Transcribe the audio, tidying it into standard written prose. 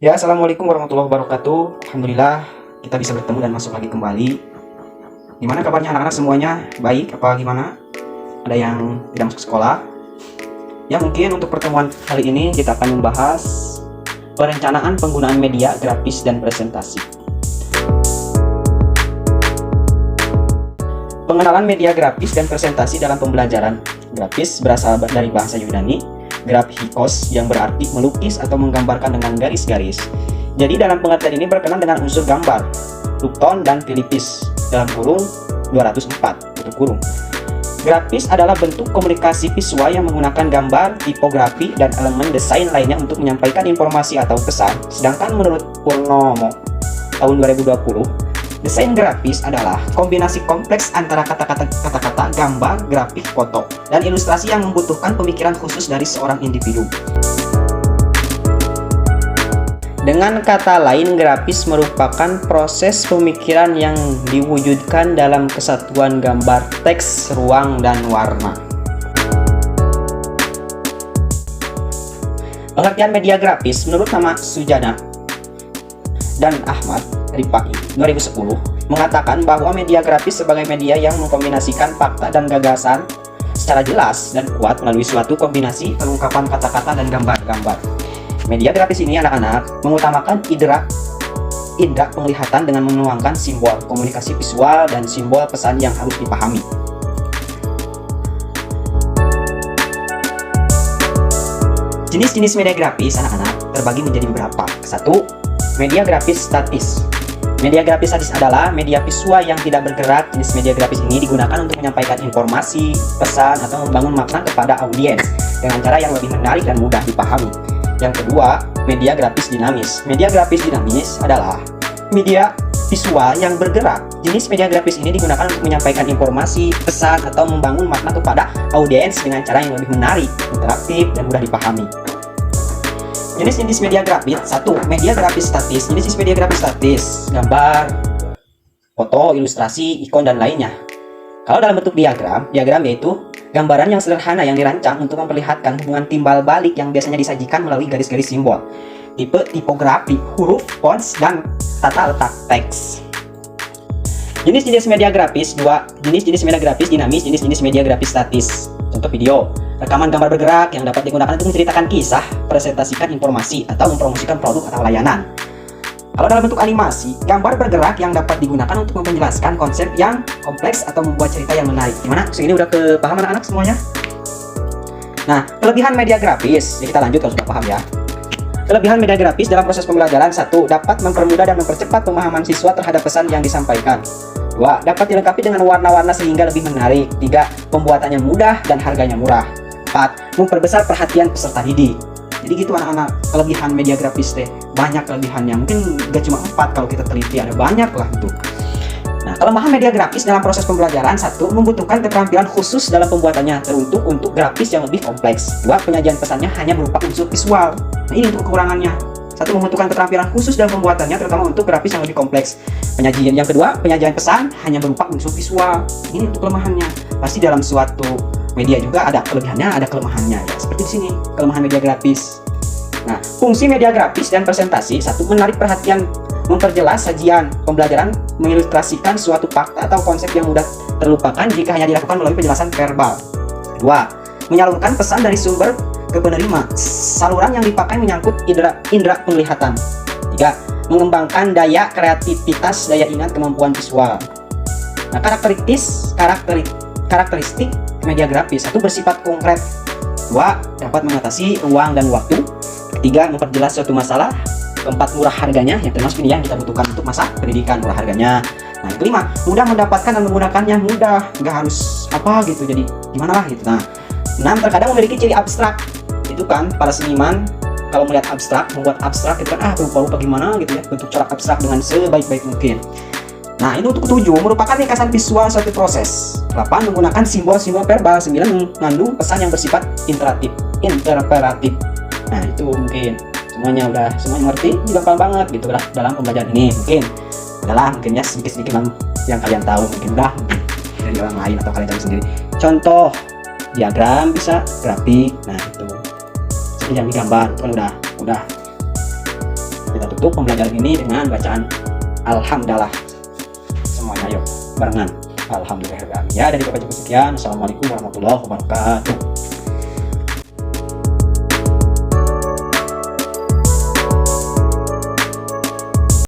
Ya, assalamualaikum warahmatullahi wabarakatuh. Alhamdulillah kita bisa bertemu dan masuk lagi kembali. Gimana kabarnya anak-anak semuanya? Baik apa gimana? Ada yang tidak masuk sekolah? Ya, mungkin untuk pertemuan kali ini kita akan membahas perencanaan penggunaan media grafis dan presentasi. Pengenalan media grafis dan presentasi dalam pembelajaran. Grafis berasal dari bahasa Yunani graphikos yang berarti melukis atau menggambarkan dengan garis-garis. Jadi dalam pengertian ini berkenaan dengan unsur gambar, Lupton dan Philippis dalam kurung 204 tutup kurung. Grafis adalah bentuk komunikasi visual yang menggunakan gambar, tipografi, dan elemen desain lainnya untuk menyampaikan informasi atau pesan. Sedangkan menurut Purnomo tahun 2020, desain grafis adalah kombinasi kompleks antara kata-kata, gambar, grafik, foto, dan ilustrasi yang membutuhkan pemikiran khusus dari seorang individu. Dengan kata lain, grafis merupakan proses pemikiran yang diwujudkan dalam kesatuan gambar, teks, ruang, dan warna. Pengertian media grafis menurut nama Sujana dan Ahmad Rifai 2010 mengatakan bahwa media grafis sebagai media yang mengkombinasikan fakta dan gagasan secara jelas dan kuat melalui suatu kombinasi pengungkapan kata-kata dan gambar-gambar. Media grafis ini anak-anak mengutamakan indera penglihatan dengan menuangkan simbol, komunikasi visual, dan simbol pesan yang harus dipahami. Jenis-jenis media grafis anak-anak terbagi menjadi beberapa. 1. Media grafis statis. Media grafis statis adalah media visual yang tidak bergerak. Jenis media grafis ini digunakan untuk menyampaikan informasi, pesan, atau membangun makna kepada audiens dengan cara yang lebih menarik dan mudah dipahami. Yang kedua, media grafis dinamis. Media grafis dinamis adalah media visual yang bergerak. Jenis media grafis ini digunakan untuk menyampaikan informasi, pesan, atau membangun makna kepada audiens dengan cara yang lebih menarik, interaktif, dan mudah dipahami. Jenis-jenis media grafis. 1. Media grafis statis. Jenis media grafis statis: gambar, foto, ilustrasi, ikon, dan lainnya. Kalau dalam bentuk diagram yaitu gambaran yang sederhana yang dirancang untuk memperlihatkan hubungan timbal balik yang biasanya disajikan melalui garis-garis simbol, tipe tipografi, huruf, fonts, dan tata letak teks. Jenis-jenis media grafis. 2. Jenis-jenis media grafis dinamis. Jenis-jenis media grafis statis. Contoh video: rekaman gambar bergerak yang dapat digunakan untuk menceritakan kisah, presentasikan informasi, atau mempromosikan produk atau layanan. Kalau dalam bentuk animasi, gambar bergerak yang dapat digunakan untuk menjelaskan konsep yang kompleks atau membuat cerita yang menarik. Gimana? Segini udah kepaham anak-anak semuanya? Nah, kelebihan media grafis. Jadi kita lanjut kalau sudah paham ya. Kelebihan media grafis dalam proses pembelajaran. 1. Dapat mempermudah dan mempercepat pemahaman siswa terhadap pesan yang disampaikan. 2. Dapat dilengkapi dengan warna-warna sehingga lebih menarik. 3. Pembuatannya mudah dan harganya murah. 4. Memperbesar perhatian peserta didik. Jadi gitu anak-anak, kelebihan media grafis teh banyak kelebihannya. Mungkin gak cuma 4 kalau kita teliti, ada banyak lah gitu. Nah, kelemahan media grafis dalam proses pembelajaran. 1. Membutuhkan keterampilan khusus dalam pembuatannya, teruntuk untuk grafis yang lebih kompleks. 2. Penyajian pesannya hanya berupa unsur visual. Nah, ini untuk kekurangannya. 1. Membutuhkan keterampilan khusus dalam pembuatannya, terutama untuk grafis yang lebih kompleks. Penyajian yang kedua, penyajian pesan hanya berupa unsur visual. Ini untuk kelemahannya. Pasti dalam suatu media juga ada kelebihannya, ada kelemahannya ya. Seperti di sini, kelemahan media grafis. Nah, fungsi media grafis dan presentasi. 1. Menarik perhatian, memperjelas sajian pembelajaran, mengilustrasikan suatu fakta atau konsep yang mudah terlupakan jika hanya dilakukan melalui penjelasan verbal. 2. Menyalurkan pesan dari sumber ke penerima. Saluran yang dipakai menyangkut indera penglihatan. 3. Mengembangkan daya kreativitas, daya ingat, kemampuan visual. Nah, karakteristik media grafis. 1. Bersifat konkret. 2. Dapat mengatasi ruang dan waktu. 3. Memperjelas suatu masalah. 4. Murah harganya, yang termasuk ini yang kita butuhkan untuk masa pendidikan, murah harganya. Nah, yang kelima, mudah mendapatkan dan menggunakannya mudah, nggak harus apa gitu, jadi gimana lah gitu. Nah, 6. Terkadang memiliki ciri abstrak. Itu kan para seniman kalau melihat abstrak, membuat abstrak itu kan rupa-rupa gimana gitu ya, bentuk corak abstrak dengan sebaik-baik mungkin. Nah, ini untuk 7. Merupakan ringkasan visual suatu proses. 8. Menggunakan simbol-simbol verbal. 9. Mengandung pesan yang bersifat interpretatif. Nah, itu mungkin semuanya ngerti, gampang banget gitu lah dalam pembelajaran ini. Mungkin ya sedikit-sedikit yang kalian tahu, mungkin dari orang lain atau kalian tahu sendiri. Contoh diagram bisa, grafik. Nah, itu seperti yang digambar itu kan udah Kita tutup pembelajaran ini dengan bacaan Alhamdulillah. Semuanya yuk barengan. Alhamdulillah. Ya, dari Bapak cukup sekian. Assalamualaikum warahmatullahi wabarakatuh.